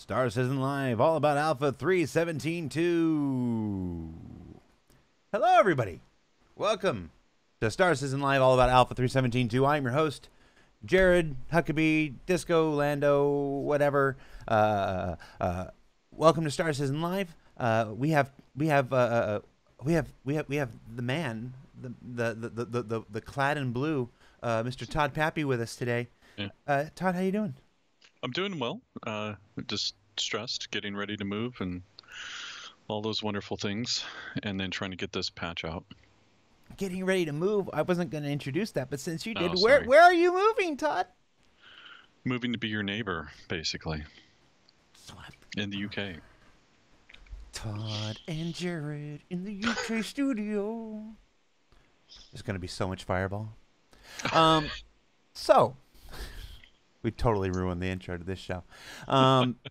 Star Citizen Live, all about Alpha 3.17.2. Hello, everybody. Welcome to Star Citizen Live, all about Alpha 3.17.2. I'm your host, Jared Huckabee, Disco, Lando, whatever. Welcome to Star Citizen Live. We have the man, the clad in blue, Mr. Todd Pappy with us today. Yeah. Todd, how you doing? I'm doing well. Just stressed, getting ready to move, and all those wonderful things, and then trying to get this patch out. Getting ready to move. I wasn't going to introduce that, but since you did, Oh, where are you moving, Todd? Moving to be your neighbor, basically, in the UK. Todd and Jared in the UK studio. There's going to be so much Fireball. So, we totally ruined the intro to this show.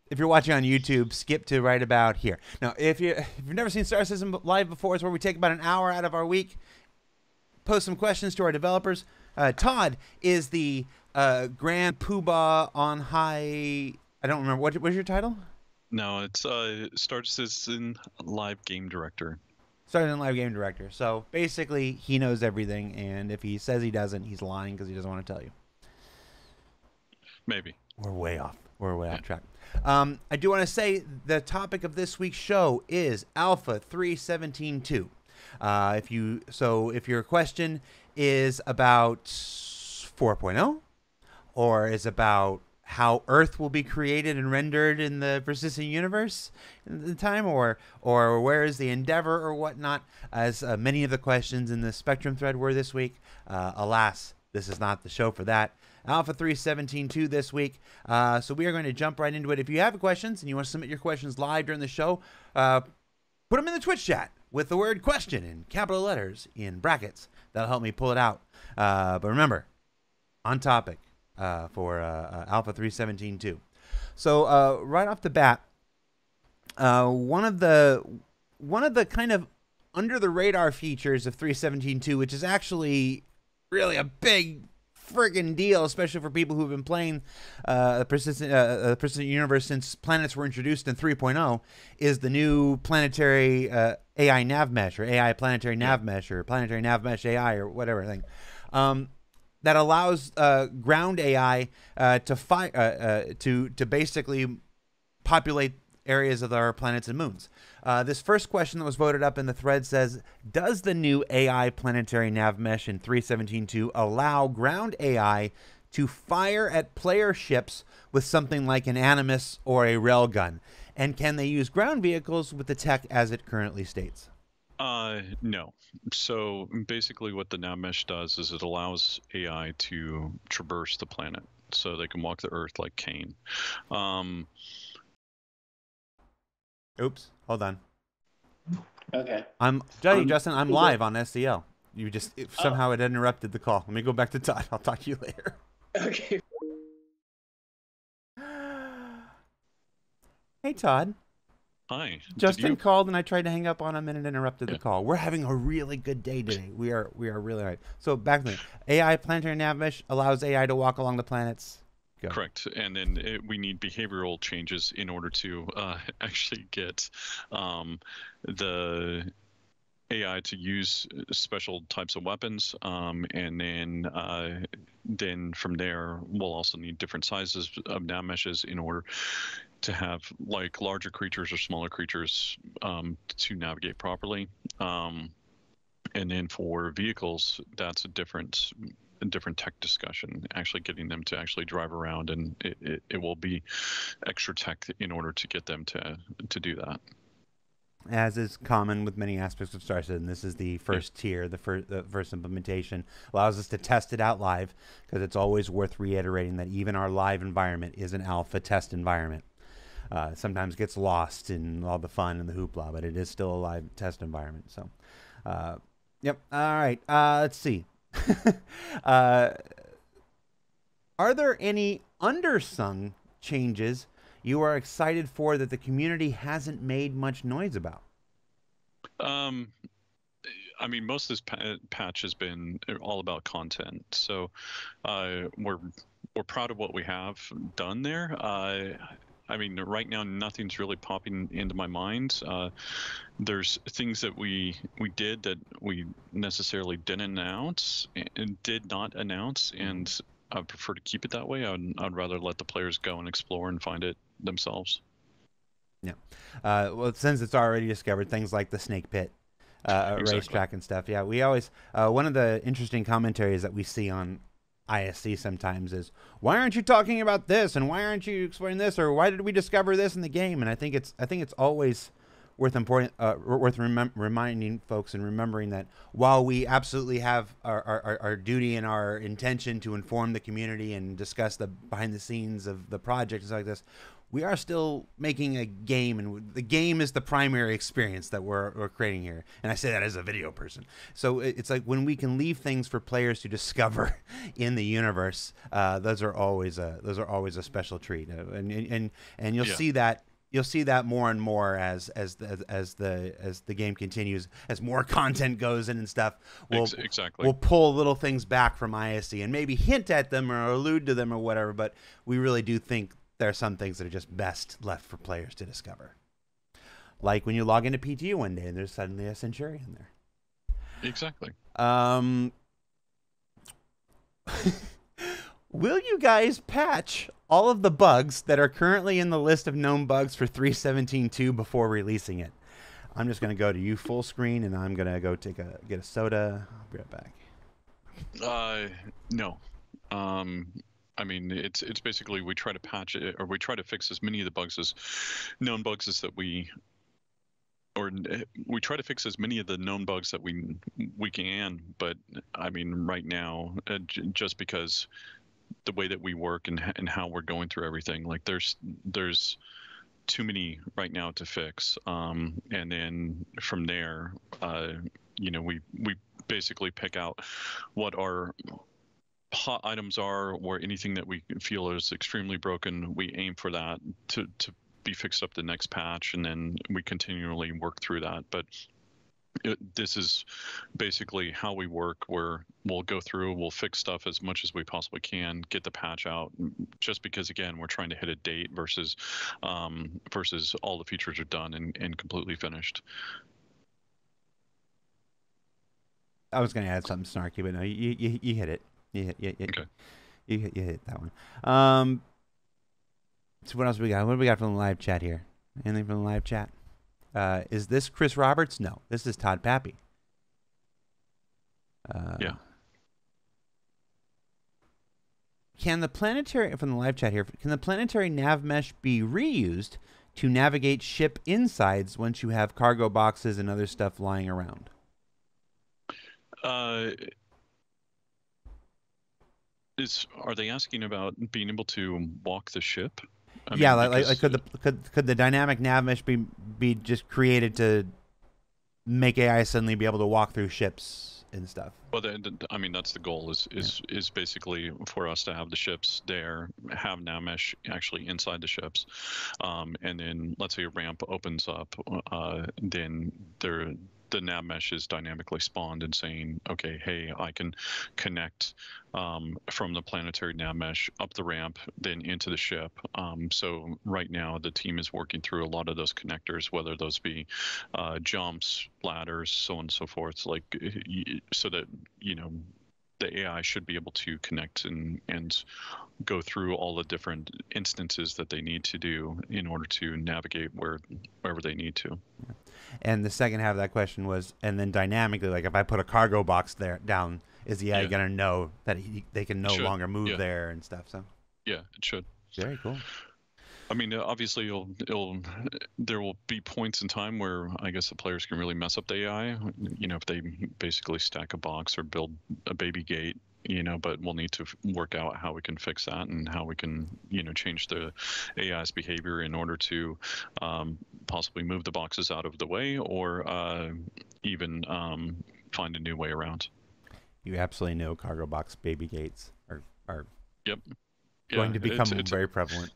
If you're watching on YouTube, skip to right about here. Now, if you've never seen Star Citizen Live before, it's where we take about an hour out of our week, post some questions to our developers. Todd is the Grand Poobah on high. I don't remember. What was your title? No, it's Star Citizen Live Game Director. Star Citizen Live Game Director. So basically, he knows everything, and if he says he doesn't, he's lying because he doesn't want to tell you. Maybe. We're way off. We're way off track. I do want to say the topic of this week's show is Alpha 3.17.2. If your question is about 4.0 or is about how Earth will be created and rendered in the persistent universe in the time, or where is the Endeavor or whatnot, as many of the questions in the Spectrum thread were this week, alas, this is not the show for that. Alpha 3.17.2 this week. So we are going to jump right into it. If you have questions and you want to submit your questions live during the show, put them in the Twitch chat with the word question in capital letters in brackets. That'll help me pull it out. But remember, on topic for Alpha 3.17.2. So right off the bat, one of the kind of under the radar features of 3.17.2, which is actually really a big friggin' deal, especially for people who've been playing the persistent universe since planets were introduced in 3.0, is the new planetary AI Navmesh, or AI planetary Navmesh, or planetary Navmesh AI, or whatever thing, that allows ground AI to basically populate areas of our planets and moons. This first question that was voted up in the thread says, does the new AI planetary Navmesh in 3.17.2 allow ground AI to fire at player ships with something like an Animus or a railgun? And can they use ground vehicles with the tech as it currently states? No. So basically what the Navmesh does is it allows AI to traverse the planet so they can walk the Earth like Cain. Oops, hold on. Okay. Justin, I'm live on SCL. You just somehow it interrupted the call. Let me go back to Todd. I'll talk to you later. Okay. Hey, Todd. Hi. Justin called and I tried to hang up on him and it interrupted the call. We're having a really good day today. We are really right. So back to me. AI planetary Navmesh allows AI to walk along the planets. Go. Correct, and then we need behavioral changes in order to actually get the AI to use special types of weapons, and then from there we'll also need different sizes of Navmeshes in order to have like larger creatures or smaller creatures to navigate properly. And then for vehicles, that's a different tech discussion, actually getting them to actually drive around, and it will be extra tech in order to get them to do that. As is common with many aspects of Star Citizen, this is the first tier, the first implementation. Allows us to test it out live, because it's always worth reiterating that even our live environment is an alpha test environment. Sometimes gets lost in all the fun and the hoopla, but it is still a live test environment. So, yep. All right. Let's see. Are there any undersung changes you are excited for that the community hasn't made much noise about? I mean, most of this patch has been all about content, so we're proud of what we have done there. I mean, right now nothing's really popping into my mind. There's things that we did that we necessarily didn't announce and did not announce, and I prefer to keep it that way. I'd rather let the players go and explore and find it themselves. Yeah. Well, since it's already discovered, things like the snake pit, Exactly. racetrack and stuff. Yeah, we always one of the interesting commentaries that we see on ISC sometimes is, why aren't you talking about this, and why aren't you exploring this, or why did we discover this in the game? And I think it's always worth reminding folks and remembering that while we absolutely have our duty and our intention to inform the community and discuss the behind the scenes of the project and stuff like this, we are still making a game, and the game is the primary experience that we're creating here. And I say that as a video person. So it's like when we can leave things for players to discover in the universe, those are always a special treat. And you'll see that. You'll see that more and more as the game continues, as more content goes in and stuff. Exactly. We'll pull little things back from ISC and maybe hint at them or allude to them or whatever. But we really do think there are some things that are just best left for players to discover. Like when you log into PTU one day and there's suddenly a Centurion there. Exactly. Will you guys patch all of the bugs that are currently in the list of known bugs for 3.17.2 before releasing it? I'm just going to go to full screen, and I'm going to go get a soda. I'll be right back. No. I mean, it's basically we try to patch it, or we try to fix as many of the bugs as known bugs as that we try to fix as many of the known bugs that we can. But I mean, right now, just because the way that we work and how we're going through everything, like there's too many right now to fix. And then from there, we basically pick out what our hot items are, or anything that we feel is extremely broken. We aim for that to be fixed up the next patch, and then we continually work through that. But this is basically how we work, where we'll go through, we'll fix stuff as much as we possibly can, get the patch out, just because, again, we're trying to hit a date versus all the features are done and completely finished. I was going to add something snarky, but no, you hit it. Okay. You hit that one. So what else we got? What do we got from the live chat here? Anything from the live chat? Is this Chris Roberts? No, this is Todd Pappy. Yeah. Can the planetary, from the live chat here, can the planetary Navmesh be reused to navigate ship insides once you have cargo boxes and other stuff lying around? Are they asking about being able to walk the ship? Yeah, like could the dynamic Navmesh be just created to make AI suddenly be able to walk through ships and stuff? Well, I mean, that's the goal. Is basically for us to have the ships there, have Navmesh actually inside the ships, and then let's say a ramp opens up, then the Navmesh is dynamically spawned and saying, okay, hey, I can connect from the planetary Navmesh up the ramp, then into the ship. So right now the team is working through a lot of those connectors, whether those be jumps, ladders, so on and so forth, like so that, the AI should be able to connect and go through all the different instances that they need to do in order to navigate wherever they need to. And the second half of that question was, and then dynamically, like if I put a cargo box down, is the AI going to know that they can no longer move there and stuff? So yeah, it should. Very cool. I mean, obviously, there will be points in time where I guess the players can really mess up the AI. If they basically stack a box or build a baby gate, but we'll need to work out how we can fix that and how we can, change the AI's behavior in order to possibly move the boxes out of the way, or even find a new way around. You absolutely know cargo box baby gates are yep. going to become very prevalent.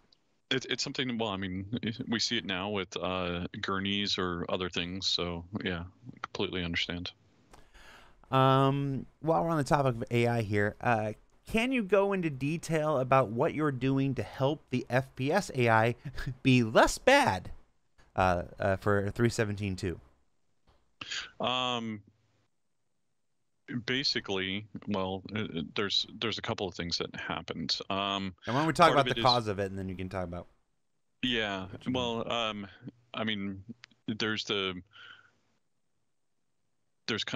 It's something, well, I mean, we see it now with gurneys or other things, so yeah, completely understand. While we're on the topic of AI here, can you go into detail about what you're doing to help the FPS AI be less bad for 3.17.2? Basically, well, there's a couple of things that happened. And when we talk about the cause of it, and then you can talk about. Yeah. Well, I mean, there's kind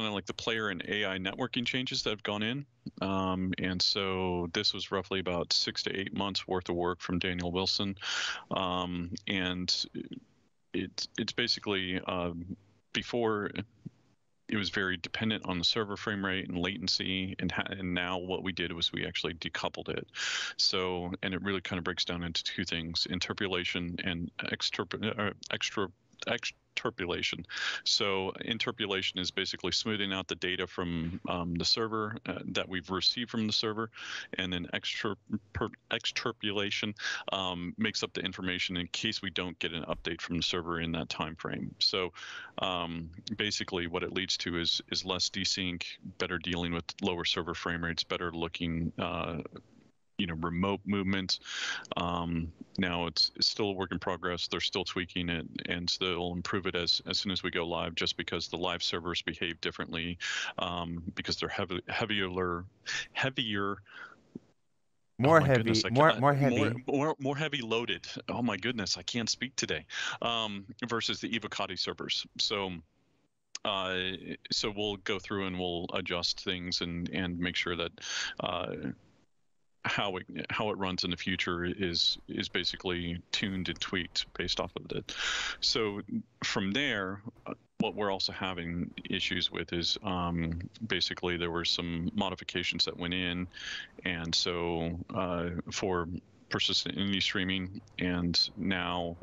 of like the player and AI networking changes that have gone in. And so this was roughly about 6 to 8 months worth of work from Daniel Wilson. And it's basically before it was very dependent on the server frame rate and latency, and now what we did was we actually decoupled it. So, and it really kind of breaks down into two things: interpolation and extrapolation. So interpolation is basically smoothing out the data from the server that we've received from the server, and then extrapolation makes up the information in case we don't get an update from the server in that time frame. So basically what it leads to is less desync, better dealing with lower server frame rates, better looking remote movement. Now it's still a work in progress. They're still tweaking it, and so they'll improve it as soon as we go live, just because the live servers behave differently, because they're heavier. More my heavy, goodness, more heavy. more heavy loaded. Oh my goodness, I can't speak today. Versus the Evocati servers. So we'll go through and we'll adjust things and make sure that how it runs in the future is basically tuned and tweaked based off of it. So from there, what we're also having issues with is basically there were some modifications that went in, and so for persistent indie streaming, and now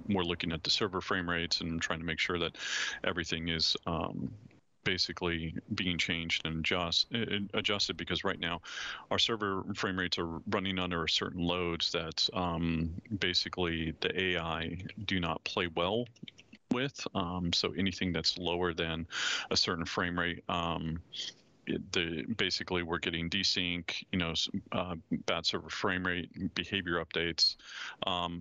we're looking at the server frame rates and trying to make sure that everything is basically being changed and adjusted, because right now our server frame rates are running under certain loads that basically the AI do not play well with. So anything that's lower than a certain frame rate, basically we're getting desync, bad server frame rate, behavior updates.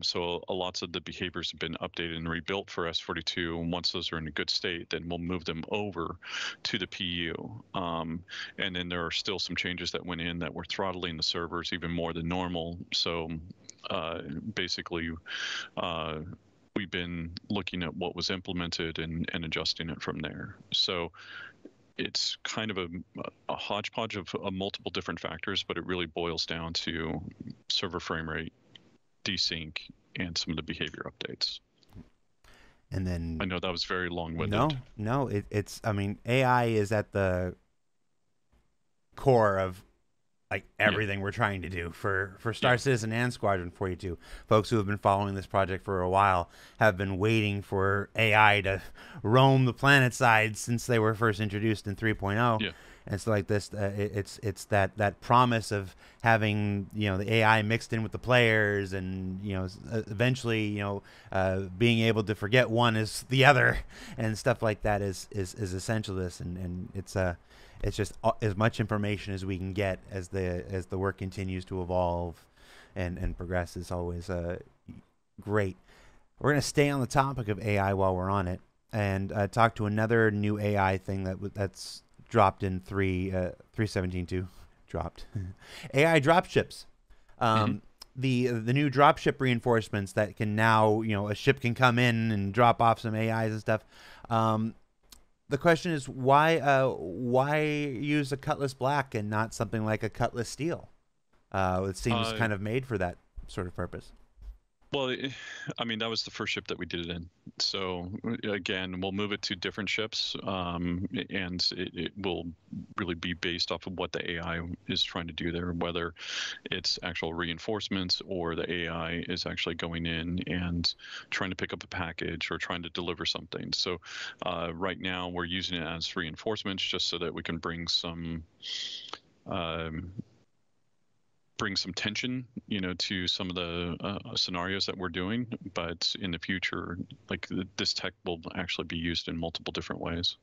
So lots of the behaviors have been updated and rebuilt for S42. And once those are in a good state, then we'll move them over to the PU. And then there are still some changes that went in that were throttling the servers even more than normal. So basically, we've been looking at what was implemented and adjusting it from there. So it's kind of a hodgepodge of multiple different factors, but it really boils down to server frame rate, desync, and some of the behavior updates. And then I know that was very long-winded. No, it's. I mean, AI is at the core of like everything we're trying to do for Star Citizen and Squadron 42. Folks who have been following this project for a while have been waiting for AI to roam the planet side since they were first introduced in 3.0. Yeah. And so like this, it's that promise of having the AI mixed in with the players, and eventually being able to forget one is the other, and stuff like that is essential to this, and it's just as much information as we can get as the work continues to evolve and progress is always great. We're going to stay on the topic of AI while we're on it, and talk to another new AI thing that's dropped in 3.17.2. Dropped AI dropships. The new dropship reinforcements that can now a ship can come in and drop off some AIs and stuff. The question is why use a Cutlass Black and not something like a Cutlass Steel? It seems kind of made for that sort of purpose. Well, I mean, that was the first ship that we did it in. So again, we'll move it to different ships, and it will really be based off of what the AI is trying to do there, whether it's actual reinforcements or the AI is actually going in and trying to pick up a package or trying to deliver something. So right now we're using it as reinforcements just so that we can bring some tension, to some of the scenarios that we're doing. But in the future, like this tech will actually be used in multiple different ways.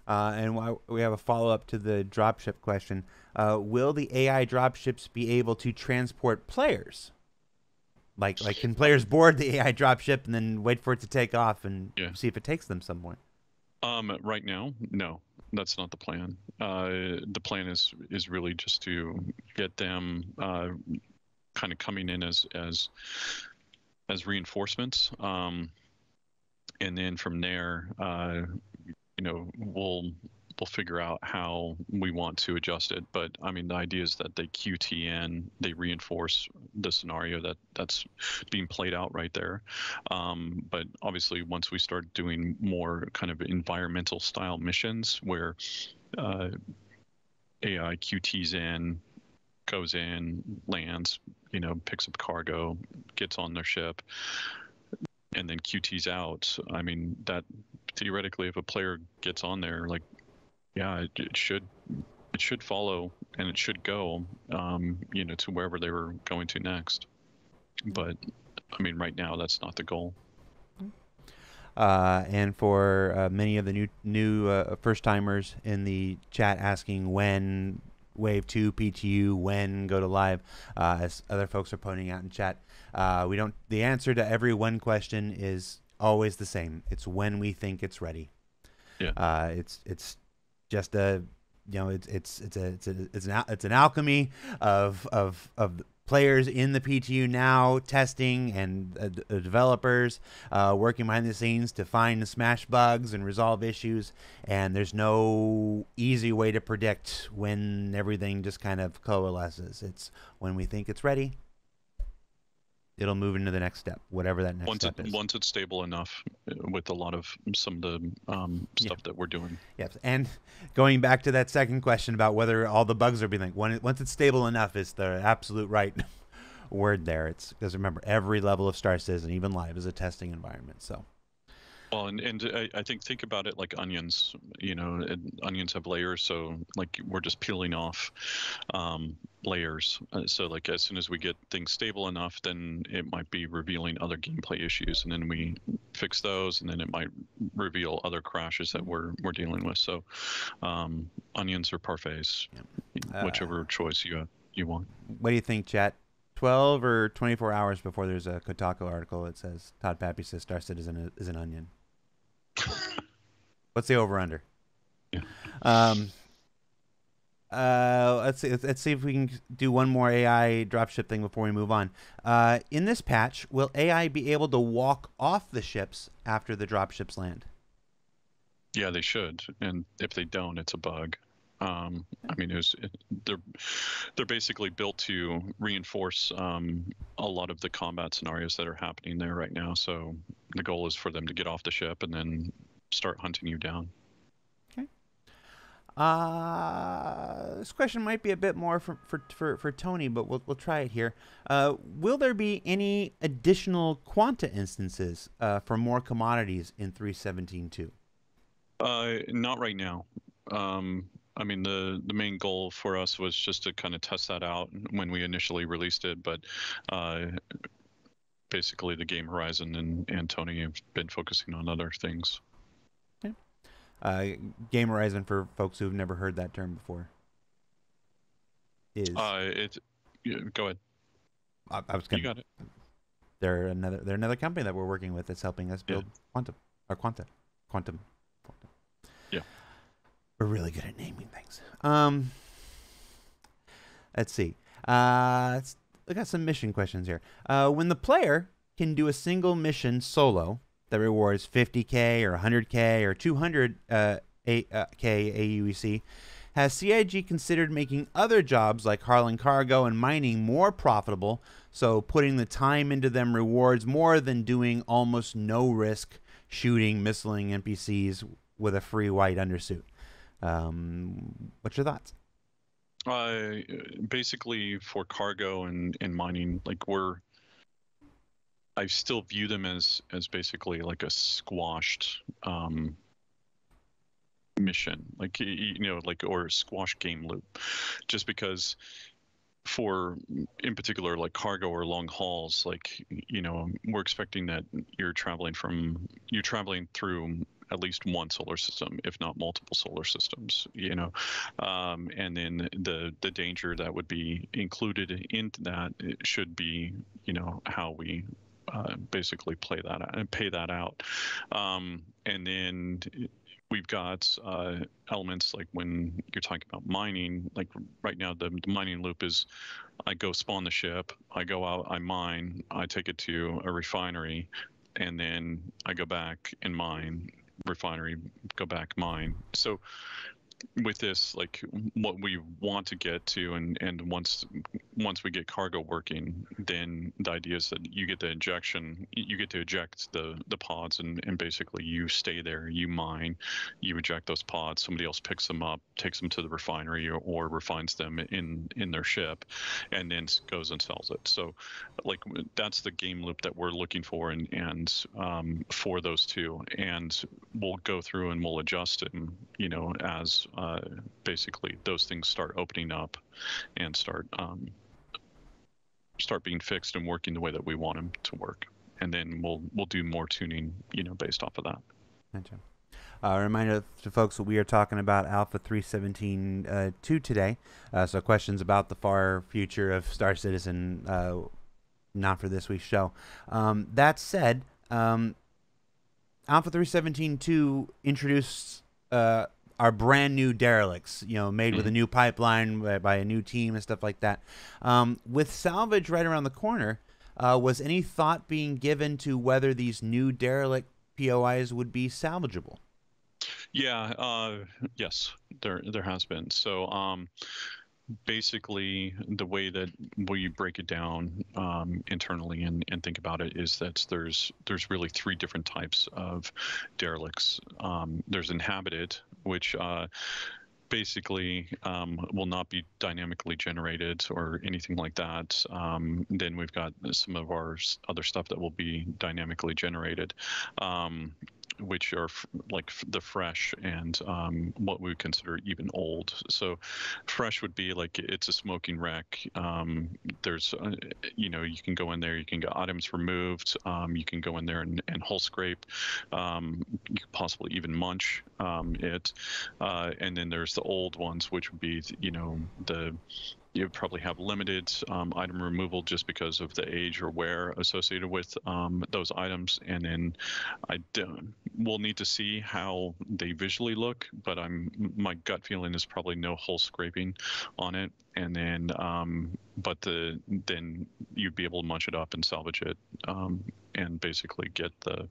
And we have a follow-up to the dropship question. Will the AI dropships be able to transport players? Like can players board the AI dropship and then wait for it to take off and see if it takes them somewhere? Right now, no, that's not the plan. The plan is really just to get them kind of coming in as reinforcements, and then from there, we'll figure out how we want to adjust it. But I mean, the idea is that they QTN, they reinforce the scenario that's being played out right there. But obviously, once we start doing more kind of environmental style missions where AI QTs in, goes in, lands, picks up cargo, gets on their ship, and then QTs out. I mean, that theoretically, if a player gets on there, it should follow and it should go, to wherever they were going to next. But I mean, right now, that's not the goal. And for many of the new first timers in the chat asking when Wave 2 PTU, when go to live, as other folks are pointing out in chat, the answer to every one question is always the same. It's when we think it's ready. Yeah. It's just it's an alchemy of players in the PTU now testing and developers working behind the scenes to find and smash bugs and resolve issues. And there's no easy way to predict when everything just kind of coalesces. It's when we think it's ready, it'll move into the next step, whatever that next step is. Once it's stable enough with a lot of some of the stuff that we're doing. Yes, and going back to that second question about whether all the bugs are being once it's stable enough is the absolute right word there. It's because remember, every level of Star Citizen, even live, is a testing environment. So. Well, and I think about it like onions. And onions have layers, so we're just peeling off layers. So as soon as we get things stable enough, then it might be revealing other gameplay issues, and then we fix those, and then it might reveal other crashes that we're dealing with. So onions or parfaits, whichever choice you want. What do you think, chat? 12 or 24 hours before there's a Kotaku article that says Todd Pappy says Star Citizen is an onion. What's the over-under? Yeah. Let's see if we can do one more AI dropship thing before we move on. In this patch, will AI be able to walk off the ships after the dropships land? Yeah, they should. And if they don't, it's a bug. I mean, they're basically built to reinforce a lot of the combat scenarios that are happening there right now. So the goal is for them to get off the ship and then start hunting you down. Okay. This question might be a bit more for Tony, but we'll try it here. Will there be any additional Quanta instances for more commodities in 3.17.2? Not right now. I mean, the main goal for us was just to kind of test that out when we initially released it, but basically the game horizon and Tony have been focusing on other things. Okay. Game horizon, for folks who've never heard that term before, is go ahead. I was gonna, you got it. They're another company that we're working with that's helping us build Quantum. Yeah. We're really good at naming things. Let's see. I got some mission questions here. When the player can do a single mission solo that rewards 50K or 100K or 200K AUEC, has CIG considered making other jobs like hauling cargo and mining more profitable, so putting the time into them rewards more than doing almost no risk shooting, missiling NPCs with a free white undersuit? What's your thoughts? Basically for cargo and mining, I still view them as basically like a squashed mission, or a squashed game loop, just because for in particular cargo or long hauls, we're expecting that you're traveling through at least one solar system, if not multiple solar systems. And then the danger that would be included into that should be how we basically pay that out. And then we've got elements like when you're talking about mining, like right now the mining loop is I go spawn the ship, I go out, I mine, I take it to a refinery, and then I go back and mine, refinery, go back, mine. So with this, like what we want to get to, and once we get cargo working, then the idea is that you get to eject the pods, and basically you stay there, you mine, you eject those pods, somebody else picks them up, takes them to the refinery, or refines them in their ship, and then goes and sells it. So like that's the game loop that we're looking for, and for those two, and we'll go through and we'll adjust them, as basically those things start opening up and start being fixed and working the way that we want them to work, and then we'll do more tuning, based off of that. Gotcha. Reminder to folks that we are talking about Alpha 317.2 today. So questions about the far future of Star Citizen, not for this week's show. That said, Alpha 317.2 introduced our brand new Derelicts, made with a new pipeline by a new team and stuff like that. With salvage right around the corner, was any thought being given to whether these new Derelict POIs would be salvageable? Yeah, yes, there has been. So basically the way that we break it down internally and think about it is that there's really three different types of derelicts. There's inhabited, which basically will not be dynamically generated or anything like that. Then we've got some of our other stuff that will be dynamically generated, which are like the fresh and what we would consider even old. So fresh would be like it's a smoking wreck. There's, you can go in there, you can get items removed. You can go in there and hull scrape. You could possibly even munch it. And then there's the old ones, which would be, you probably have limited item removal just because of the age or wear associated with those items. And then we'll need to see how they visually look, but my gut feeling is probably no hull scraping on it. And then, then you'd be able to munch it up and salvage it, and basically get the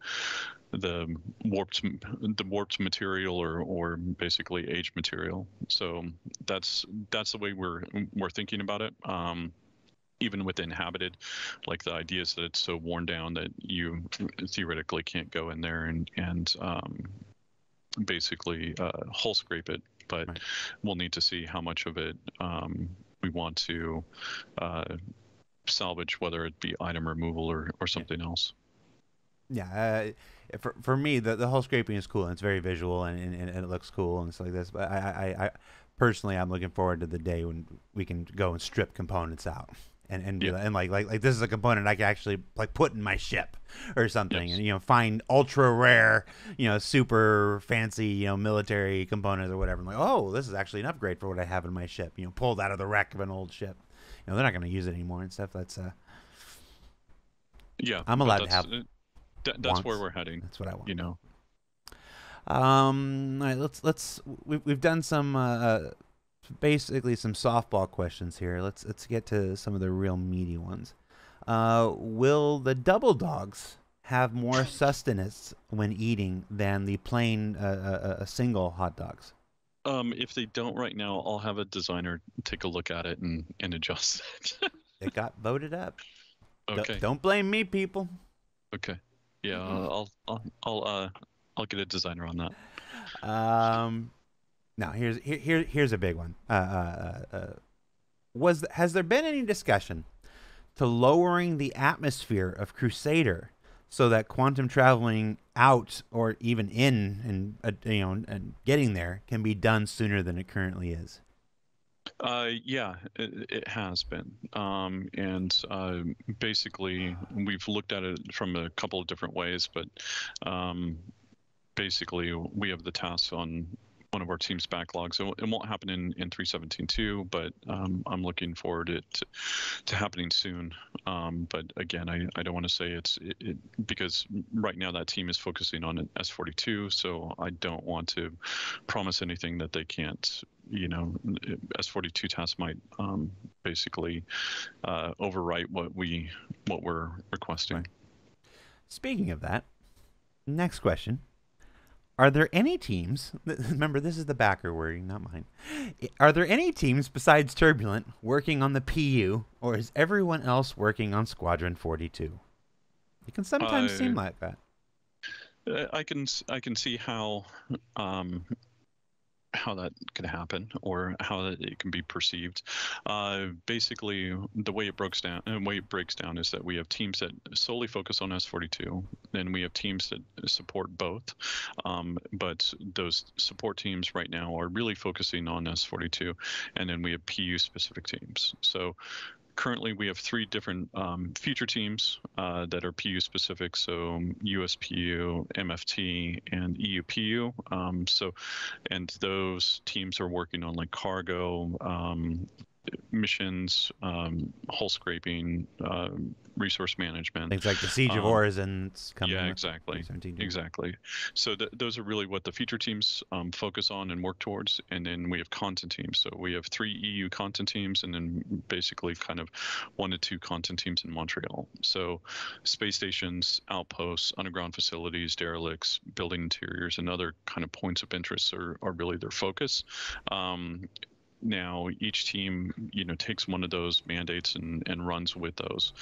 warped material or basically aged material. So that's the way we're thinking about it. Even with inhabited, like the idea is that it's so worn down that you theoretically can't go in there and basically hull scrape it. But right. We'll need to see how much of it we want to salvage, whether it be item removal or something else. Yeah, for me, the whole scraping is cool and it's very visual and it looks cool and stuff like this. But I personally, I'm looking forward to the day when we can go and strip components out and be like this is a component I can actually like put in my ship or something. Yes. And find ultra rare, super fancy, military components or whatever. I'm like, oh, this is actually an upgrade for what I have in my ship. Pulled out of the wreck of an old ship. They're not going to use it anymore and stuff. That's I'm allowed to have. That's where we're heading. That's what I want. All right, we've done some basically some softball questions here. Let's get to some of the real meaty ones. Will the double dogs have more sustenance when eating than the plain single hot dogs? If they don't right now, I'll have a designer take a look at it and adjust it. It got voted up. Okay. Don't blame me, people. Okay. Yeah, I'll get a designer on that. Now here's a big one. Has there been any discussion to lowering the atmosphere of Crusader so that quantum traveling out or even in and getting there can be done sooner than it currently is? Yeah, it has been. And basically, we've looked at it from a couple of different ways, but basically we have the tasks on one of our team's backlogs. It won't happen in 3.17.2, but I'm looking forward to happening soon. But again, I don't want to say it because right now that team is focusing on S42, so I don't want to promise anything that they can't. S42 tasks might basically overwrite what we're requesting. Right. Speaking of that, next question. Are there any teams, remember this is the backer wording, not mine. Are there any teams besides Turbulent working on the PU, or is everyone else working on Squadron 42? It can sometimes seem like that. I can see how that could happen or how it can be perceived. Basically, the way it breaks down is that we have teams that solely focus on S42, and we have teams that support both. But those support teams right now are really focusing on S42, and then we have PU specific teams. So currently, we have 3 different feature teams that are PU specific, so USPU, MFT, and EUPU. And those teams are working on like cargo, missions, hull scraping, resource management. Things like the Siege of Horizon's coming. Yeah, exactly. So those are really what the feature teams focus on and work towards. And then we have content teams. So we have 3 EU content teams, and then basically kind of 1 to 2 content teams in Montreal. So space stations, outposts, underground facilities, derelicts, building interiors, and other kind of points of interest are really their focus. Now each team, takes one of those mandates and runs with those.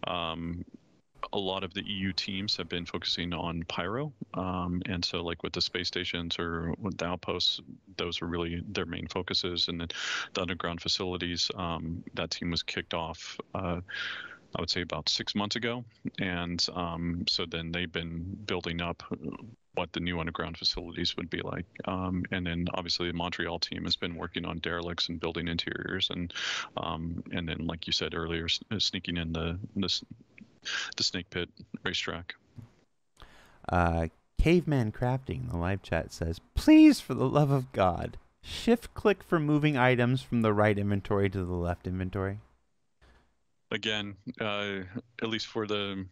A lot of the EU teams have been focusing on pyro, and so like with the space stations or with the outposts, those are really their main focuses. And then the underground facilities, that team was kicked off I would say about 6 months ago, and so then they've been building up what the new underground facilities would be like. And then obviously the Montreal team has been working on derelicts and building interiors, and then like you said earlier, sneaking in the snake pit racetrack. Caveman Crafting in the live chat says, please, for the love of God, shift click for moving items from the right inventory to the left inventory. Again, at least for the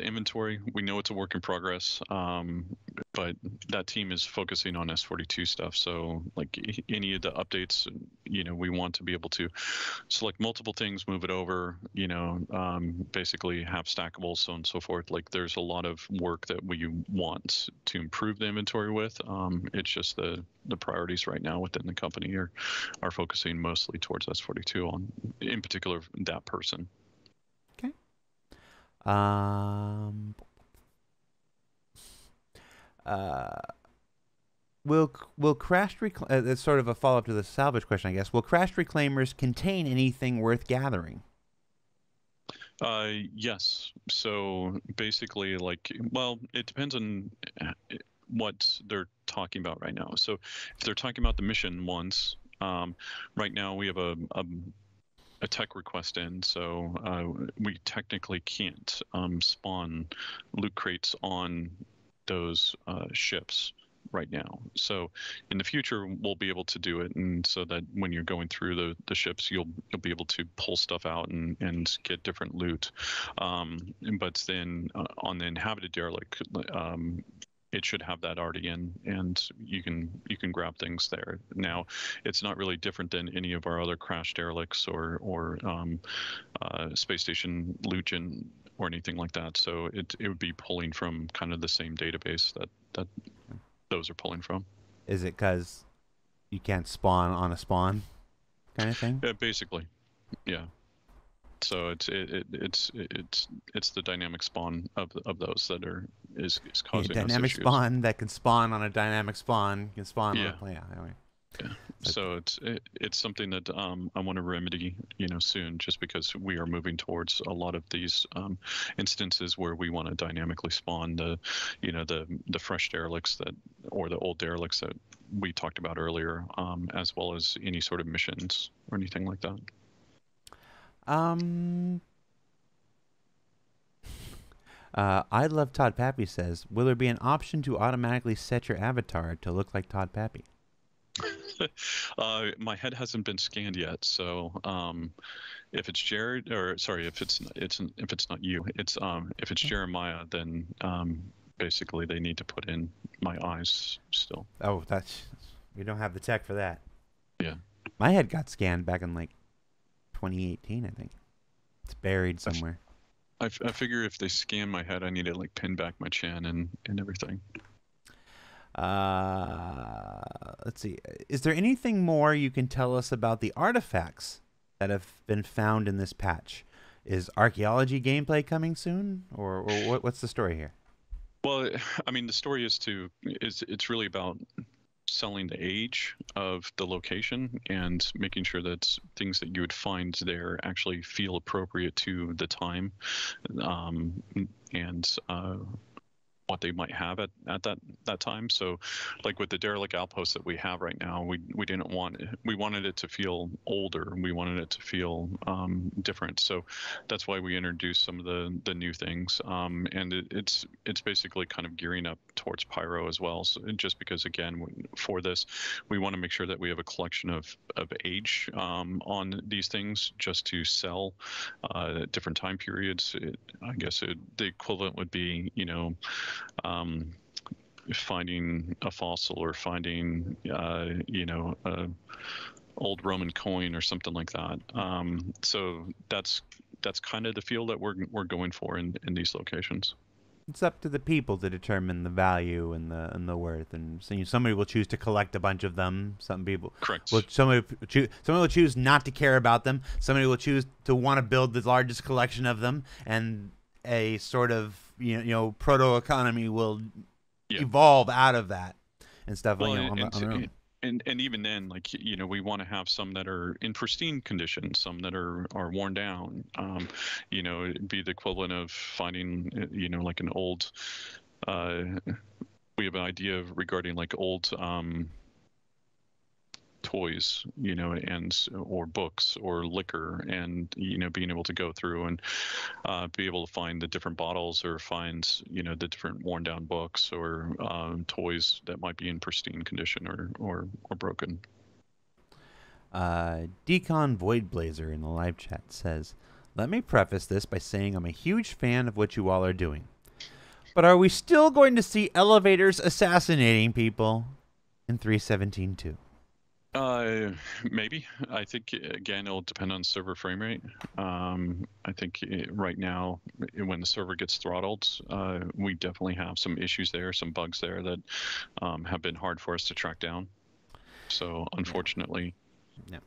inventory, we know it's a work in progress, but that team is focusing on S42 stuff. So like any of the updates, we want to be able to select multiple things, move it over, basically have stackables, so on and so forth. Like there's a lot of work that we want to improve the inventory with. It's just the priorities right now within the company are focusing mostly towards S42 on, in particular, that person. Will crashed it's sort of a follow-up to the salvage question, I guess. Will crashed reclaimers contain anything worth gathering? Yes. So basically, it depends on what they're talking about right now. So if they're talking about the mission ones, right now we have a tech request in, so we technically can't spawn loot crates on those ships right now. So in the future we'll be able to do it, and so that when you're going through the ships, you'll be able to pull stuff out and get different loot. But then on the inhabited derelict, it should have that already in, and you can grab things there. Now, it's not really different than any of our other crash derelicts or space station loot gen or anything like that. So it would be pulling from kind of the same database that those are pulling from. Is it because you can't spawn on a spawn kind of thing? Yeah, basically, yeah. So it's the dynamic spawn of those that is causing dynamic us issues. Spawn that can spawn on a dynamic spawn can spawn on a anyway. Yeah. So it's something that I want to remedy, soon, just because we are moving towards a lot of these instances where we want to dynamically spawn the fresh derelicts or the old derelicts that we talked about earlier, as well as any sort of missions or anything like that. I Love Todd Pappy says, will there be an option to automatically set your avatar to look like Todd Pappy? My head hasn't been scanned yet, so if it's Jared, or sorry, if it's not you, it's if it's Jeremiah, then basically they need to put in my eyes still. Oh, we don't have the tech for that. Yeah. My head got scanned back in like 2018, I think. It's buried somewhere. I figure if they scan my head, I need to like pin back my chin and everything. Let's see. Is there anything more you can tell us about the artifacts that have been found in this patch? Is archaeology gameplay coming soon, or what's the story here? Well, I mean, the story it's really about selling the age of the location and making sure that things that you would find there actually feel appropriate to the time, and what they might have at that time. So like with the derelict outpost that we have right now, we wanted it to feel older. We wanted it to feel different. So that's why we introduced some of the new things. And it's basically kind of gearing up towards pyro as well. So just because, again, for this, we want to make sure that we have a collection of age on these things just to sell different time periods. I guess the equivalent would be, finding a fossil or finding, a old Roman coin or something like that. So that's kind of the feel that we're going for in these locations. It's up to the people to determine the value and the worth, and so somebody will choose to collect a bunch of them. Some people, correct. Somebody will choose not to care about them. Somebody will choose to want to build the largest collection of them, and a sort of proto economy will evolve out of that and stuff. Well, on their own. And even then, like, we want to have some that are in pristine condition, some that are worn down. It'd be the equivalent of finding, like an old. We have an idea regarding like old toys, or books or liquor, and being able to go through and be able to find the different bottles or find the different worn down books or toys that might be in pristine condition or broken. Decon Voidblazer in the live chat says, let me preface this by saying I'm a huge fan of what you all are doing, but are we still going to see elevators assassinating people in 3.17.2? Maybe. I think, again, it'll depend on server frame rate. I think right now, when the server gets throttled, we definitely have some issues there, some bugs there that have been hard for us to track down. So, unfortunately. Yeah.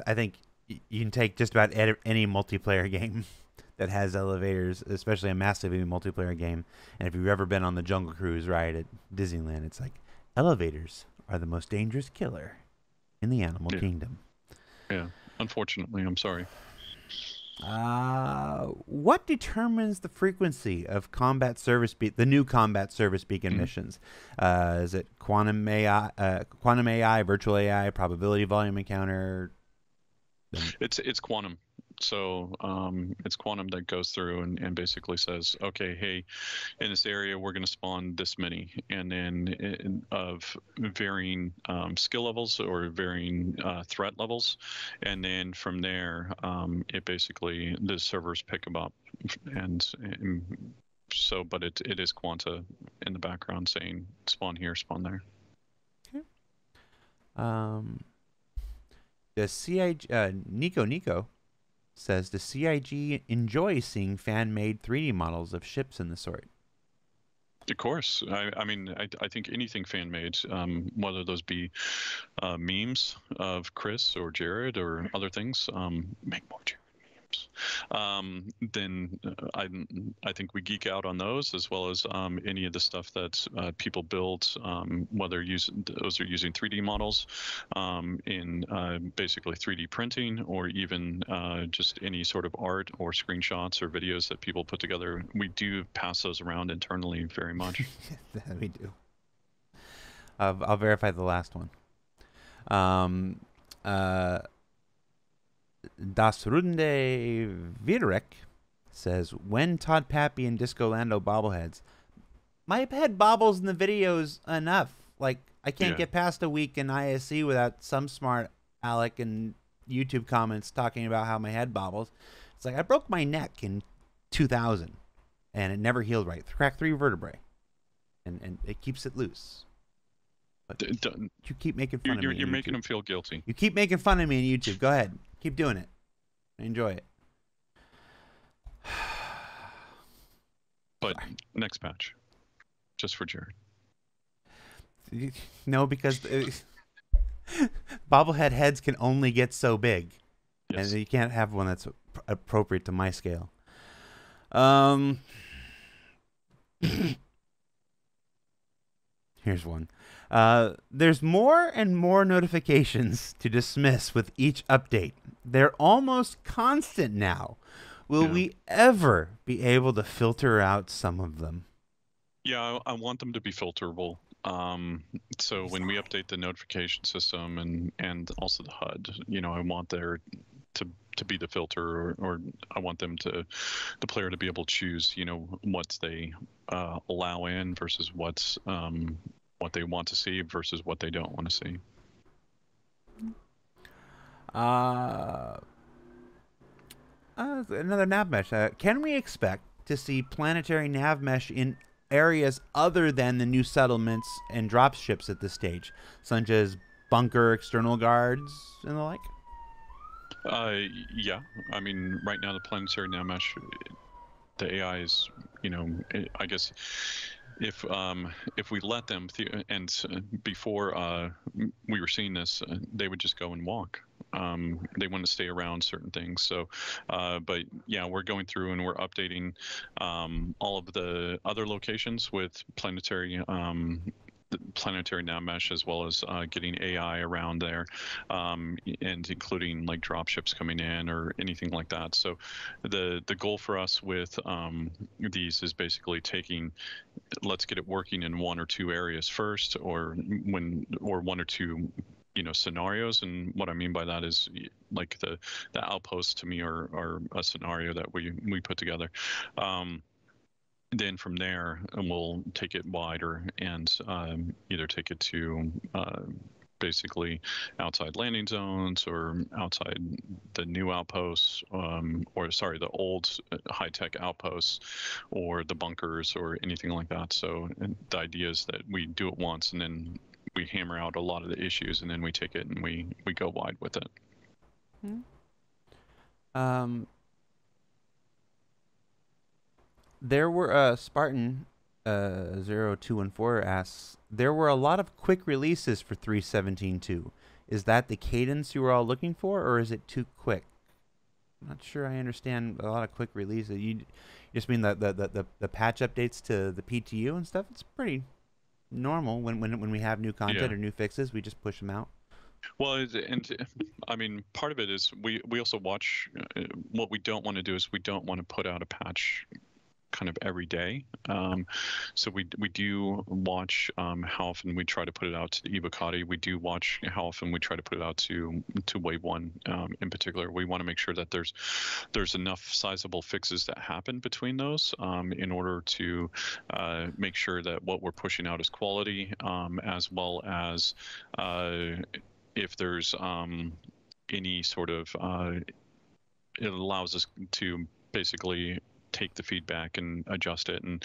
I think you can take just about any multiplayer game that has elevators, especially a massively multiplayer game. And if you've ever been on the Jungle Cruise ride at Disneyland, it's like elevators are the most dangerous killer in the animal kingdom. Yeah, unfortunately, I'm sorry. What determines the frequency of combat service the new combat service beacon missions? Is it quantum AI, virtual AI, probability volume encounter? It's quantum. So it's quantum that goes through and basically says, okay, hey, in this area, we're going to spawn this many. And then of varying skill levels or varying threat levels. And then from there, it basically, the servers pick them up. And so, but it is quanta in the background saying spawn here, spawn there. Okay. The CIG, Nico says, does CIG enjoy seeing fan-made 3D models of ships in the sort? Of course. I mean, I think anything fan-made, whether those be memes of Chris or Jared or other things, make more Jared memes. Then I think we geek out on those, as well as any of the stuff that people build, whether those are using 3D models in basically 3D printing, or even just any sort of art or screenshots or videos that people put together. We do pass those around internally very much. We do. I'll verify the last one. Das Runde Virek says, when Todd Pappy and Disco Lando bobbleheads? My head bobbles in the videos enough. Like, I can't get past a week in ISC without some smart Alec and YouTube comments talking about how my head bobbles. It's like, I broke my neck in 2000, and it never healed right. Cracked 3 vertebrae, and it keeps it loose. But you keep making fun of me. You're making him feel guilty. You keep making fun of me on YouTube. Go ahead. Keep doing it. I enjoy it. But next patch, just for Jared. No, because bobblehead heads can only get so big. Yes. And you can't have one that's appropriate to my scale. Here's one. There's more and more notifications to dismiss with each update. They're almost constant now. Will we ever be able to filter out some of them? Yeah, I want them to be filterable. So when we update the notification system and also the HUD, I want there to be the filter, or I want them the player to be able to choose, what they allow in versus what they want to see versus what they don't want to see. Another Navmesh. Can we expect to see planetary Navmesh in areas other than the new settlements and drop ships at this stage, such as bunker external guards and the like? Yeah. I mean, right now the planetary Navmesh, the AI is, I guess if we let them, and before we were seeing this, they would just go and walk. They want to stay around certain things. So, but yeah, we're going through and we're updating all of the other locations with planetary Navmesh, as well as getting AI around there, and including like dropships coming in or anything like that. So the goal for us with these is basically let's get it working in 1 or 2 areas first, or 1 or 2 scenarios. And what I mean by that is like the outposts to me are a scenario that we put together. Then from there, we'll take it wider and either take it to basically outside landing zones or outside the new outposts, the old high-tech outposts, or the bunkers, or anything like that. So the idea is that we do it once, and then we hammer out a lot of the issues, and then we take it and we go wide with it. There were Spartan 0214 asks, there were a lot of quick releases for 3.17.2. Is that the cadence you were all looking for, or is it too quick? I'm not sure I understand a lot of quick releases. You just mean the patch updates to the PTU and stuff? It's pretty normal when we have new content or new fixes, we just push them out. Well, and I mean, part of it is we also watch. What we don't want to do is we don't want to put out a patch kind of every day. So we do watch how often we try to put it out to the Evocati. We do watch how often we try to put it out to Wave 1 in particular. We want to make sure that there's enough sizable fixes that happen between those in order to make sure that what we're pushing out is quality, as well as if there's any sort of it allows us to basically take the feedback and adjust it and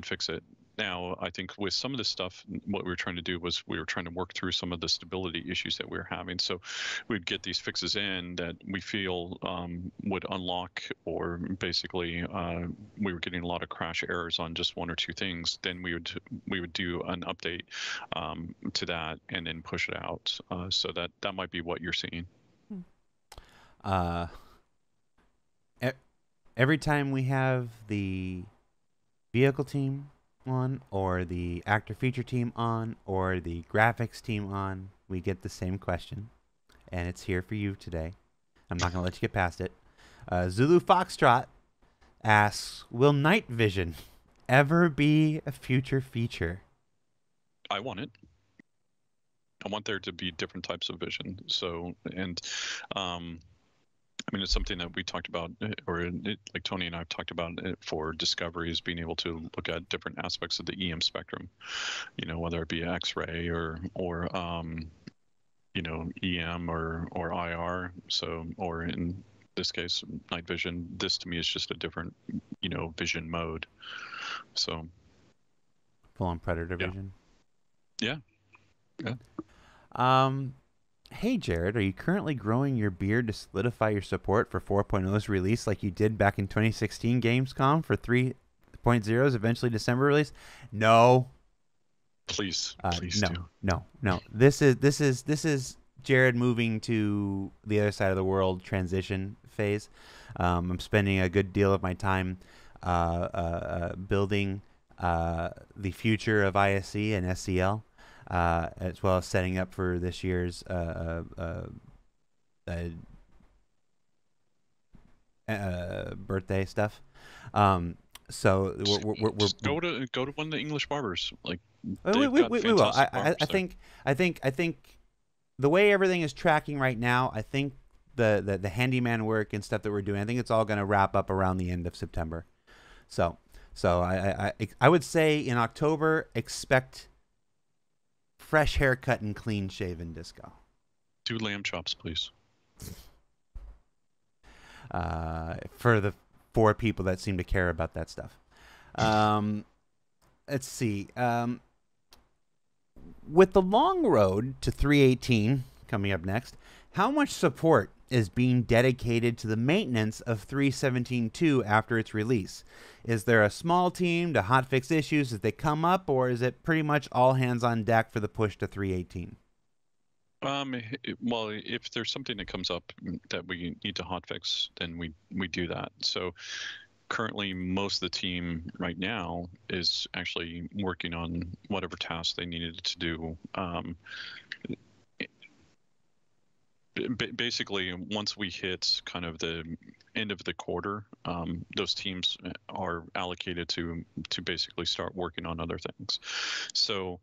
fix it. Now, I think with some of this stuff, what we were trying to do was we were trying to work through some of the stability issues that we were having. So we'd get these fixes in that we feel would unlock, or basically we were getting a lot of crash errors on just 1 or 2 things. Then we would do an update to that and then push it out. So that might be what you're seeing. Every time we have the vehicle team on, or the actor feature team on, or the graphics team on, we get the same question, and it's here for you today. I'm not going to let you get past it. Zulu Foxtrot asks, will night vision ever be a future feature? I want it. I want there to be different types of vision. So, and I mean, it's something that we talked about, like Tony and I have talked about it for Discovery, is being able to look at different aspects of the EM spectrum, whether it be X-ray or EM or IR. So, or in this case, night vision. This to me is just a different, vision mode. So, full-on predator vision. Yeah. Hey, Jared, are you currently growing your beard to solidify your support for 4.0's release like you did back in 2016 Gamescom for 3.0's eventually December release? No. Please do. No. This is Jared moving to the other side of the world transition phase. I'm spending a good deal of my time building the future of ISC and SCL. As well as setting up for this year's birthday stuff. So we're go to one of the English barbers. Like we will. I think the way everything is tracking right now, I think the handyman work and stuff that we're doing, I think it's all going to wrap up around the end of September. So I would say in October expect fresh haircut and clean shaven Disco. 2 lamb chops, please. For the 4 people that seem to care about that stuff. Let's see. With the long road to 318 coming up next, how much support is being dedicated to the maintenance of 317.2 after its release? Is there a small team to hotfix issues as they come up, or is it pretty much all hands on deck for the push to 318? Well, if there's something that comes up that we need to hotfix, then we do that. So currently, most of the team right now is actually working on whatever tasks they needed to do. Basically, once we hit kind of the end of the quarter, those teams are allocated to basically start working on other things. So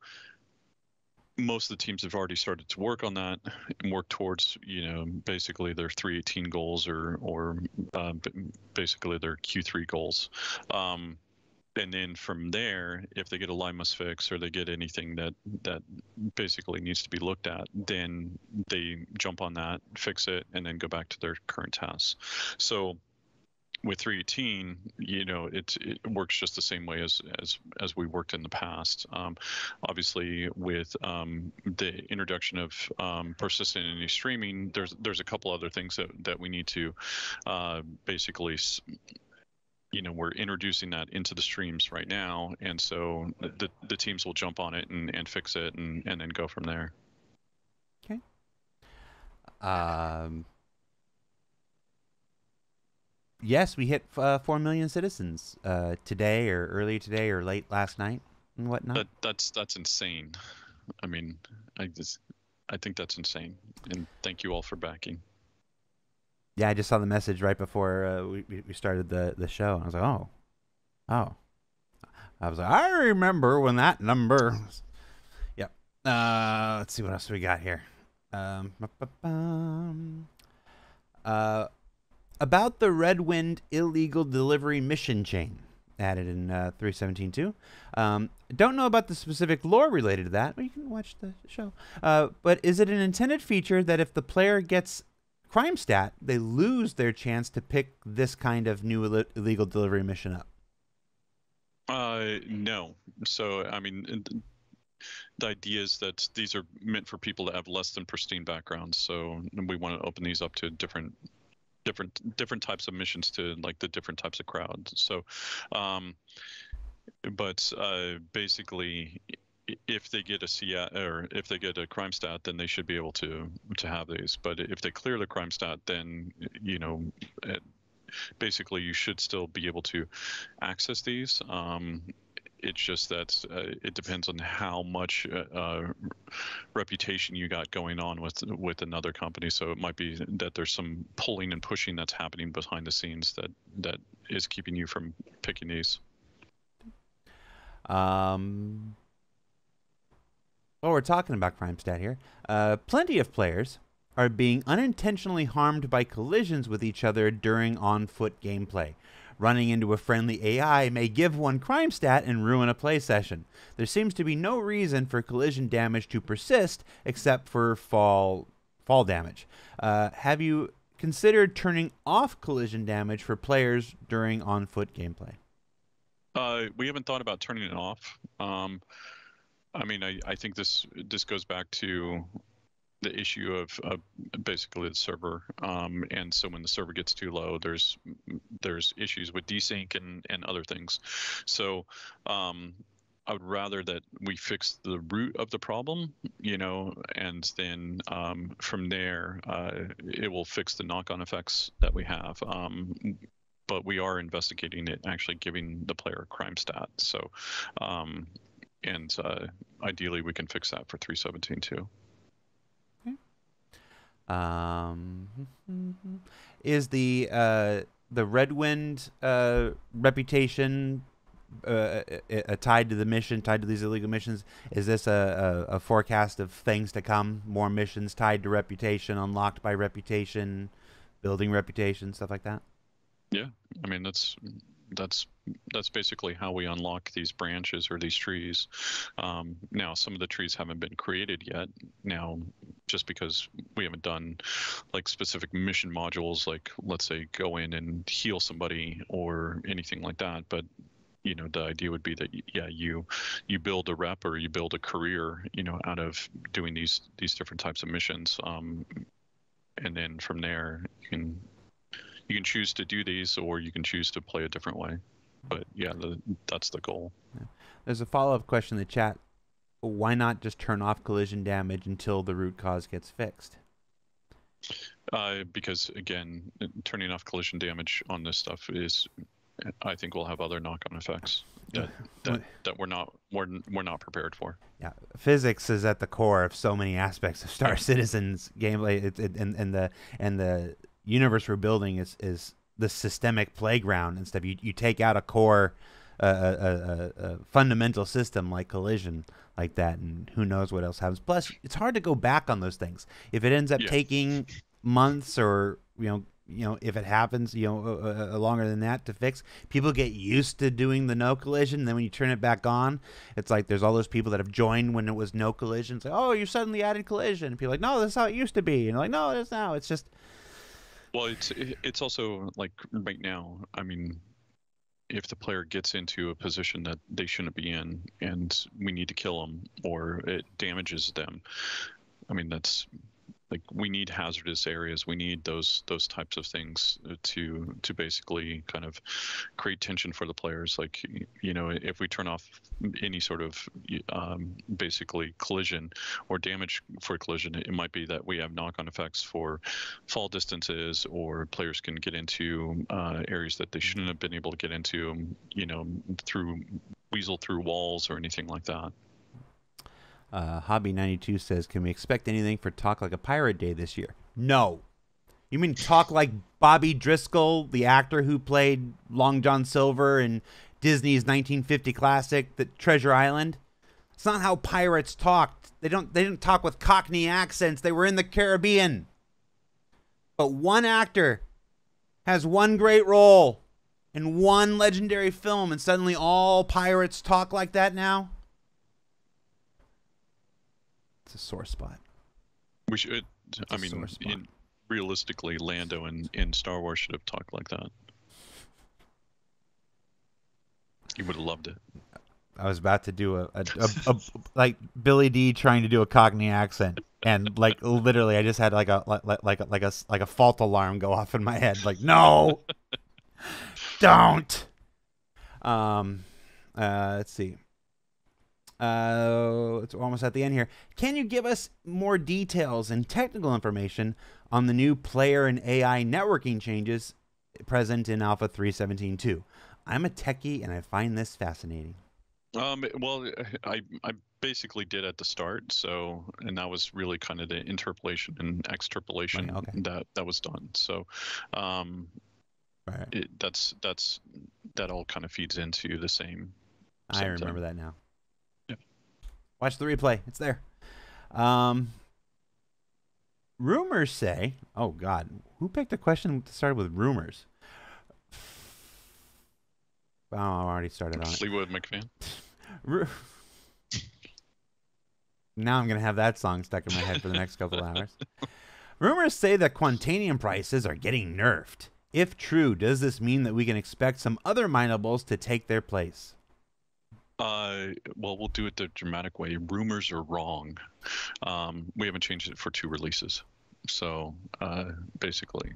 most of the teams have already started to work on that and work towards, basically their 318 goals or basically their Q3 goals. And then from there, if they get a Limus fix or they get anything that basically needs to be looked at, then they jump on that, fix it, and then go back to their current tasks. So with 318, it works just the same way as we worked in the past. Obviously, with the introduction of persistent NA streaming, there's a couple other things that we need to basically. We're introducing that into the streams right now, and so the teams will jump on it and fix it and then go from there. Okay. Yes, we hit 4 million citizens today or early today or late last night and whatnot. That's insane. I mean, I think that's insane, and thank you all for backing. Yeah, I just saw the message right before we started the show, and I was like, oh. I was like, I remember when that number. Yep. Let's see what else we got here. About the Red Wind illegal delivery mission chain added in 317.2. Don't know about the specific lore related to that, but you can watch the show. But is it an intended feature that if the player gets crime stat, they lose their chance to pick this kind of new illegal delivery mission up? No. So, I mean, the idea is that these are meant for people that have less than pristine backgrounds. So we want to open these up to different types of missions to like the different types of crowds. So, but basically, if they get a CI or if they get a crime stat, then they should be able to have these. But if they clear the crime stat, then basically you should still be able to access these. It's just that it depends on how much reputation you got going on with another company. So it might be that there's some pulling and pushing that's happening behind the scenes that is keeping you from picking these. Well, we're talking about crime stat here. Plenty of players are being unintentionally harmed by collisions with each other during on-foot gameplay. Running into a friendly AI may give one crime stat and ruin a play session. There seems to be no reason for collision damage to persist except for fall damage. Have you considered turning off collision damage for players during on-foot gameplay? We haven't thought about turning it off. I mean, I think this goes back to the issue of basically the server, and so when the server gets too low, there's issues with desync and other things. So I would rather that we fix the root of the problem, and then from there it will fix the knock-on effects that we have. But we are investigating it, actually giving the player a crime stat. So and ideally we can fix that for 3.17 too. Is the Redwind reputation tied to the mission, tied to these illegal missions? Is this a forecast of things to come? More missions tied to reputation, unlocked by reputation, building reputation, stuff like that? Yeah, I mean that's basically how we unlock these branches or these trees. Now some of the trees haven't been created yet. Now, just because we haven't done like specific mission modules, like let's say go in and heal somebody or anything like that, but the idea would be that you build a rep or you build a career out of doing these different types of missions, and then from there you can choose to do these, or you can choose to play a different way. But yeah, that's the goal. Yeah. There's a follow-up question in the chat. Why not just turn off collision damage until the root cause gets fixed? Because again, turning off collision damage on this stuff is, I think, will have other knock-on effects that we're not prepared for. Yeah, physics is at the core of so many aspects of Star Citizen's gameplay, and the universe we're building is the systemic playground and stuff. You take out a core, a fundamental system like collision like that, and who knows what else happens. Plus, it's hard to go back on those things. If it ends up taking months, or if it happens, longer than that to fix, people get used to doing the no collision. Then when you turn it back on, it's like there's all those people that have joined when it was no collision. It's like, oh, you suddenly added collision. And people are like, no, this is how it used to be. And like, no, it is now. It's just. Well, it's also like right now, I mean, if the player gets into a position that they shouldn't be in and we need to kill them or it damages them, I mean, that's like, we need hazardous areas. We need those types of things to basically kind of create tension for the players. Like, if we turn off any sort of basically collision or damage for collision, it might be that we have knock-on effects for fall distances, or players can get into areas that they shouldn't have been able to get into, through weasel through walls or anything like that. Hobby92 says, can we expect anything for Talk Like a Pirate Day this year? No. You mean talk like Bobby Driscoll, the actor who played Long John Silver in Disney's 1950 classic, The Treasure Island? It's not how pirates talked. They didn't talk with Cockney accents. They were in the Caribbean. But one actor has one great role in one legendary film, and suddenly all pirates talk like that now? It's a sore spot. We should. I mean, realistically, Lando in Star Wars should have talked like that. You would have loved it. I was about to do a like Billy D trying to do a Cockney accent, and like literally, I just had like a fault alarm go off in my head. Like, no, don't. Let's see. It's almost at the end here. Can you give us more details and technical information on the new player and AI networking changes present in Alpha 3.17.2? I'm a techie and I find this fascinating. Well, I basically did at the start, and that was really kind of the interpolation and extrapolation that was done. So, right. that all kind of feeds into the same. I remember that now. Yeah. Watch the replay; it's there. Rumors say, oh God, who picked a question that started with rumors? Oh, I already started on it. Fleetwood McFan. Now I'm going to have that song stuck in my head for the next couple of hours. Rumors say that Quantanium prices are getting nerfed. If true, does this mean that we can expect some other minables to take their place? Well, we'll do it the dramatic way. Rumors are wrong. We haven't changed it for 2 releases. So basically,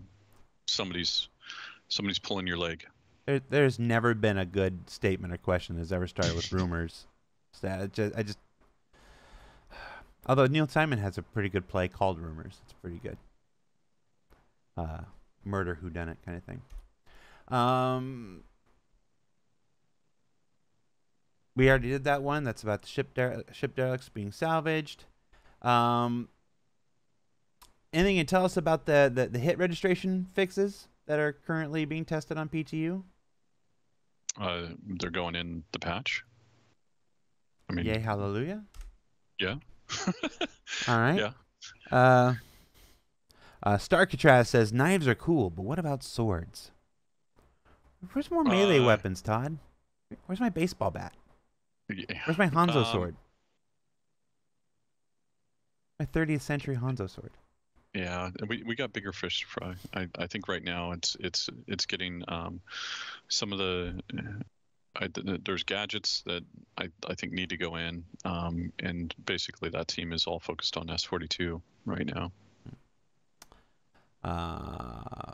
somebody's pulling your leg. There's never been a good statement or question that's ever started with rumors. Although Neil Simon has a pretty good play called Rumors. It's pretty good. Murder whodunit kind of thing. We already did that one. That's about the ship derelicts being salvaged. Anything you can tell us about the hit registration fixes that are currently being tested on PTU? They're going in the patch. I mean, yay, hallelujah. Yeah. All right. Yeah. Starcatraz says knives are cool, but what about swords? Where's more melee weapons, Todd? Where's my baseball bat? Yeah. Where's my Hanzo sword? My 30th century Hanzo sword. Yeah, we got bigger fish to fry. I think right now it's getting some of the there's gadgets that I think need to go in, and basically that team is all focused on S42 right now.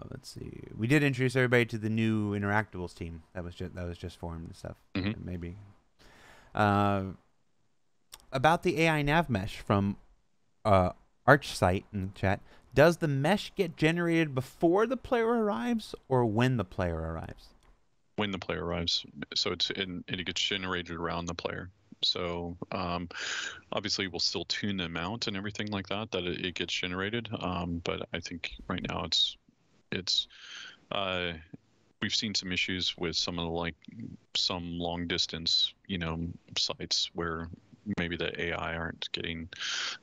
Let's see. We did introduce everybody to the new Interactables team that was just formed and stuff. Mm-hmm. Maybe about the AI Navmesh from ArchSite in the chat. Does the mesh get generated before the player arrives or when the player arrives? When the player arrives, so it gets generated around the player. So obviously we'll still tune them out and everything like that it gets generated. But I think right now it's we've seen some issues with some long distance sites where maybe the AI aren't getting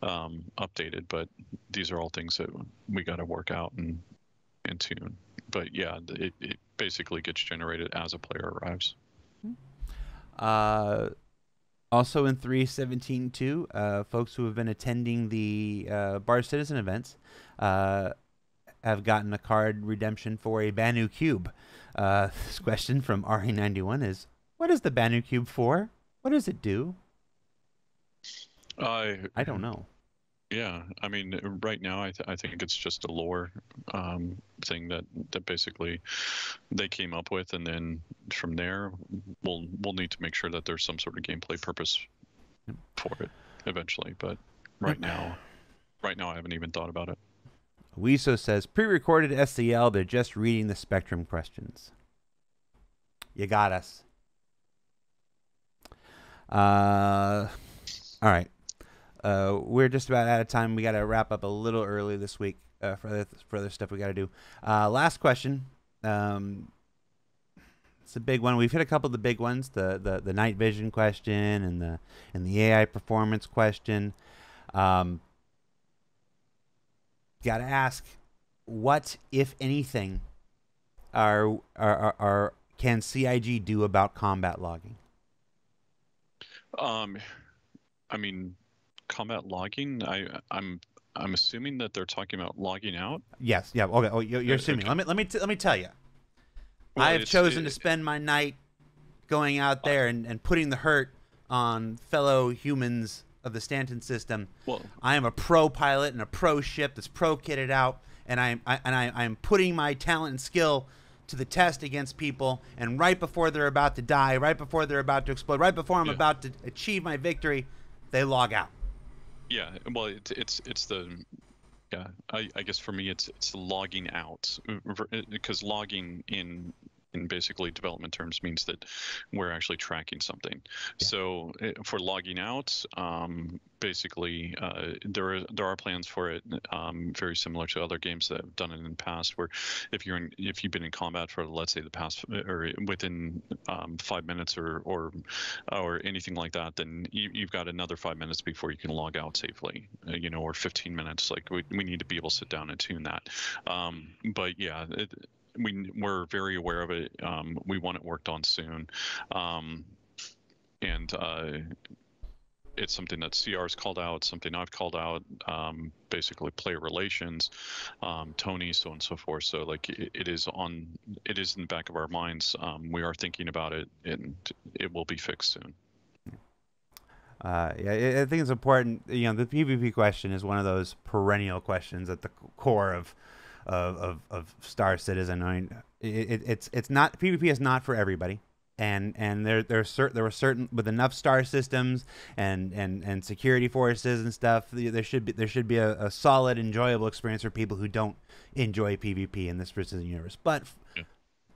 updated, but these are all things that we got to work out and tune. But yeah, it basically gets generated as a player arrives. Also in 3.17.2, folks who have been attending the Bar Citizen events have gotten a card redemption for a Banu Cube. This question from RE91 is, what is the Banu Cube for? What does it do? I don't know. Yeah, I mean, right now I think it's just a lore thing that basically they came up with, and then from there we'll need to make sure that there's some sort of gameplay purpose for it eventually. But right now I haven't even thought about it. Wiso says pre-recorded SCL. They're just reading the Spectrum questions. You got us. All right. We're just about out of time. We got to wrap up a little early this week for other stuff we got to do. Last question. It's a big one. We've hit a couple of the big ones: the night vision question and the AI performance question. Got to ask, what, if anything, can CIG do about combat logging? I mean, combat logging. I'm assuming that they're talking about logging out. Yes. Yeah. Okay. Oh, you're assuming. Okay. Let me tell you. Well, I have chosen to spend my night going out there and putting the hurt on fellow humans of the Stanton system. Well, I am a pro pilot and a pro ship that's pro kitted out, and I'm putting my talent and skill to the test against people. And right before they're about to die, right before they're about to explode, right before I'm about to achieve my victory, they log out. Yeah, well, it's the, yeah, I guess for me it's the logging out, because logging in in basically development terms means that we're actually tracking something. Yeah. So for logging out, basically there are plans for it, very similar to other games that have done it in the past, where if you've been in combat for, let's say, the past or within 5 minutes or anything like that, then you've got another 5 minutes before you can log out safely, or 15 minutes. Like we need to be able to sit down and tune that. But yeah, we're very aware of it. We want it worked on soon. And it's something that CR's called out, something I've called out, basically player relations, Tony, so on and so forth. So like it is in the back of our minds. We are thinking about it, and it will be fixed soon. Yeah, I think it's important. The PvP question is one of those perennial questions at the core of Star Citizen. I mean, it's not, PvP is not for everybody, and there were certain, with enough star systems and security forces and stuff, there should be a solid, enjoyable experience for people who don't enjoy PvP in this Precision universe. But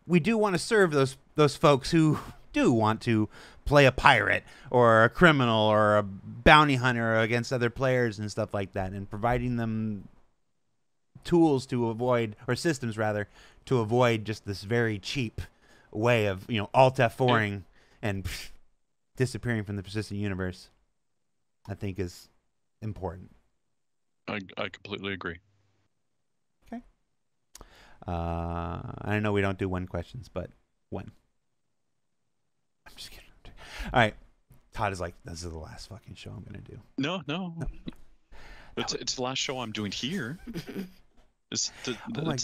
we do want to serve those folks who do want to play a pirate or a criminal or a bounty hunter against other players and stuff like that, and providing them tools to avoid, or systems rather, to avoid just this very cheap way of alt F4ing and disappearing from the persistent universe, I think is important. I completely agree. Okay. I know we don't do one questions, but one. I'm just kidding. All right. Todd is like, this is the last fucking show I'm gonna do. No. It's the last show I'm doing here. It's the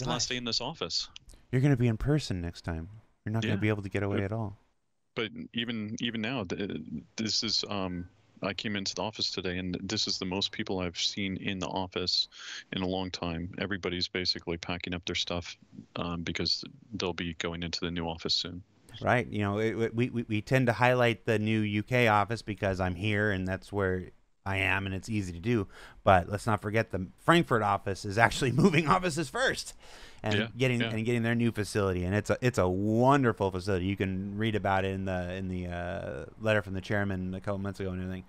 last day in this office. You're going to be in person next time. You're not going to be able to get away at all. But even now, this is I came into the office today, and this is the most people I've seen in the office in a long time. Everybody's basically packing up their stuff because they'll be going into the new office soon. Right. We tend to highlight the new UK office because I'm here and that's where I am, and it's easy to do. But let's not forget the Frankfurt office is actually moving offices first, and getting their new facility, and it's a wonderful facility. You can read about it in the letter from the chairman a couple months ago and everything.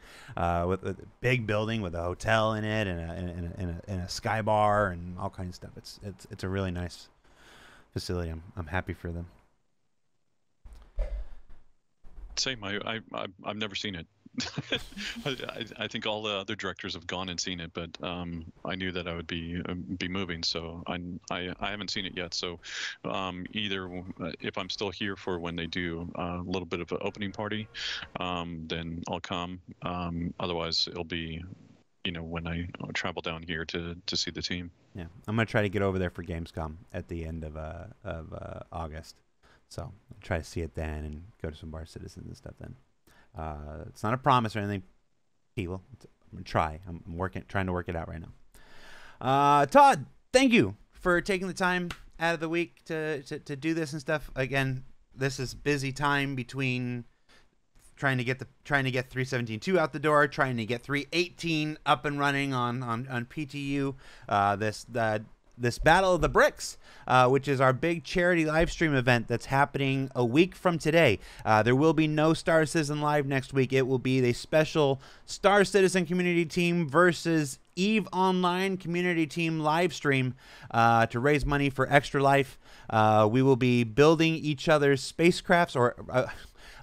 With a big building with a hotel in it and a sky bar and all kinds of stuff. It's a really nice facility. I'm happy for them. Same. I've never seen it. I think all the other directors have gone and seen it, but I knew that I would be moving, so I haven't seen it yet. So either if I'm still here for when they do a little bit of an opening party, then I'll come. Otherwise, it'll be when I travel down here to see the team. Yeah, I'm gonna try to get over there for Gamescom at the end of August. So I'll try to see it then and go to some Bar Citizens and stuff then. It's not a promise or anything, people. I'm gonna try. I'm trying to work it out right now. Todd, thank you for taking the time out of the week to do this and stuff. Again, this is busy time between trying to get 317.2 out the door, trying to get 318 up and running on PTU. This Battle of the Bricks, which is our big charity live stream event that's happening a week from today. There will be no Star Citizen Live next week. It will be the special Star Citizen community team versus EVE Online community team live stream to raise money for Extra Life. We will be building each other's spacecrafts, or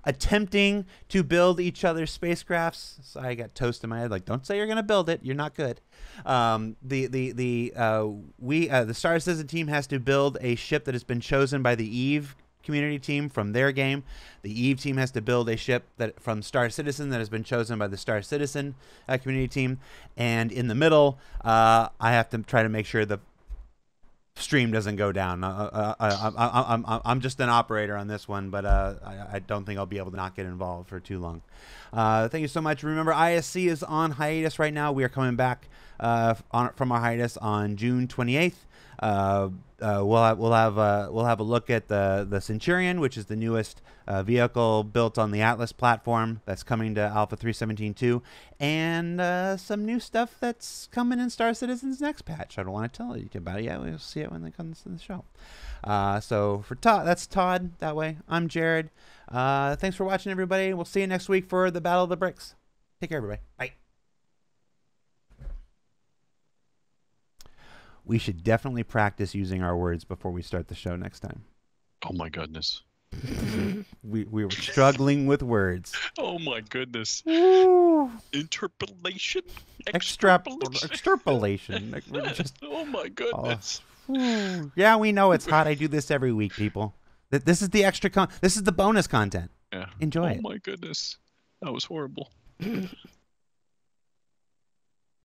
attempting to build each other's spacecrafts. So I got toast in my head, like, don't say you're gonna build it, you're not good. The Star Citizen team has to build a ship that has been chosen by the EVE community team from their game. The EVE team has to build a ship from Star Citizen that has been chosen by the Star Citizen community team. And in the middle, I have to try to make sure the stream doesn't go down. I'm just an operator on this one, but I don't think I'll be able to not get involved for too long. Thank you so much. Remember, ISC is on hiatus right now. We are coming back from our hiatus on June 28th. We'll have a look at the Centurion, which is the newest vehicle built on the Atlas platform that's coming to Alpha 3.17.2, and some new stuff that's coming in Star Citizen's next patch. I don't want to tell you about it yet. We'll see it when it comes to the show. So for Todd, that's Todd. That way, I'm Jared. Thanks for watching, everybody. We'll see you next week for the Battle of the Bricks. Take care, everybody. Bye. We should definitely practice using our words before we start the show next time. Oh my goodness. We were struggling with words. Oh my goodness. Ooh. Interpolation. Extrapolation. Oh my goodness. Yeah, we know it's hot. I do this every week, people. This is the extra this is the bonus content. Yeah. Enjoy it. Oh my goodness. That was horrible.